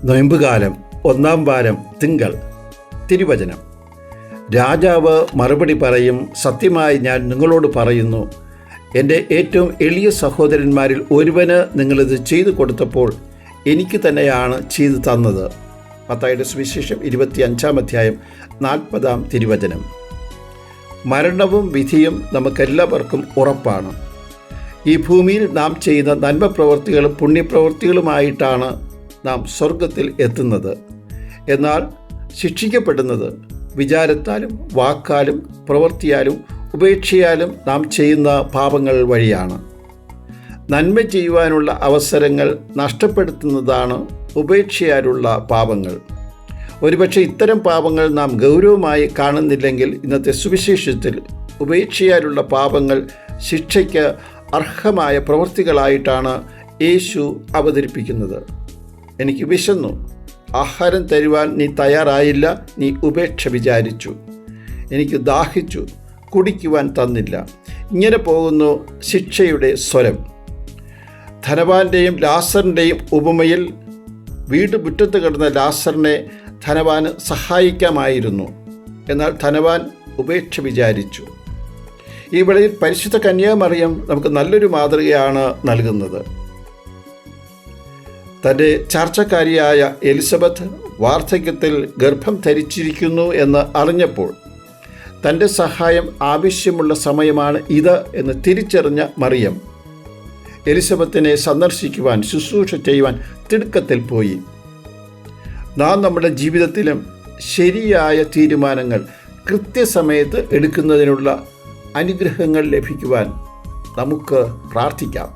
നൊയമ്പുകാലം 1-ാം വാരം തിങ്കൾ. തിരുവചനം: രാജാവ് മറുപടി പറയും, സത്യമായി ഞാൻ നിങ്ങളോട് പറയുന്നു, എൻ്റെ ഏറ്റവും എളിയ സഹോദരന്മാരിൽ ഒരുവന് നിങ്ങളിത് ചെയ്തു കൊടുത്തപ്പോൾ എനിക്ക് തന്നെയാണ് ചെയ്തു തന്നത്. മത്തായിയുടെ സുവിശേഷം 25-ാം അധ്യായം 40-ാം തിരുവചനം. മരണവും വിധിയും നമുക്കെല്ലാവർക്കും ഉറപ്പാണ്. ഈ ഭൂമിയിൽ നാം ചെയ്യുന്ന നന്മ പ്രവൃത്തികളും പുണ്യപ്രവൃത്തികളുമായിട്ടാണ് നാം സ്വർഗത്തിൽ എത്തുന്നത്. എന്നാൽ ശിക്ഷിക്കപ്പെടുന്നത് വിചാരത്താലും വാക്കാലും പ്രവൃത്തിയാലും ഉപേക്ഷയാലും നാം ചെയ്യുന്ന പാപങ്ങൾ വഴിയാണ്. നന്മ ചെയ്യുവാനുള്ള അവസരങ്ങൾ നഷ്ടപ്പെടുത്തുന്നതാണ് ഉപേക്ഷയാലുള്ള പാപങ്ങൾ. ഒരുപക്ഷെ ഇത്തരം പാപങ്ങൾ നാം ഗൗരവമായി കാണുന്നില്ലെങ്കിൽ ഇന്നത്തെ സുവിശേഷത്തിൽ ഉപേക്ഷയാലുള്ള പാപങ്ങൾ ശിക്ഷയ്ക്ക് അർഹമായ പ്രവൃത്തികളായിട്ടാണ് യേശു അവതരിപ്പിക്കുന്നത്. എനിക്ക് വിശന്നു, ആഹാരം തരുവാൻ നീ തയ്യാറായില്ല, നീ ഉപേക്ഷ വിചാരിച്ചു. എനിക്ക് ദാഹിച്ചു, കുടിക്കുവാൻ തന്നില്ല. ഇങ്ങനെ പോകുന്നു ശിക്ഷയുടെ സ്വരം. ധനവാന്റെയും ലാസറിൻ്റെയും ഉപമയിൽ വീട് മുറ്റത്ത് കിടന്ന ലാസറിനെ ധനവാന് സഹായിക്കാമായിരുന്നു. എന്നാൽ ധനവാൻ ഉപേക്ഷ വിചാരിച്ചു. ഈ വേളയിൽ പരിശുദ്ധ കന്യാമറിയം നമുക്ക് നല്ലൊരു മാതൃകയാണ് നൽകുന്നത്. തൻ്റെ ചാർച്ചക്കാരിയായ എലിസബത്ത് വാർദ്ധക്യത്തിൽ ഗർഭം ധരിച്ചിരിക്കുന്നു എന്ന് അറിഞ്ഞപ്പോൾ തൻ്റെ സഹായം ആവശ്യമുള്ള സമയമാണ് ഇത് എന്ന് തിരിച്ചറിഞ്ഞ മറിയം എലിസബത്തിനെ സന്ദർശിക്കുവാൻ, ശുശ്രൂഷ ചെയ്യുവാൻ തിടുക്കത്തിൽ പോയി. നാം നമ്മുടെ ജീവിതത്തിലും ശരിയായ തീരുമാനങ്ങൾ കൃത്യസമയത്ത് എടുക്കുന്നതിനുള്ള അനുഗ്രഹങ്ങൾ ലഭിക്കുവാൻ നമുക്ക് പ്രാർത്ഥിക്കാം.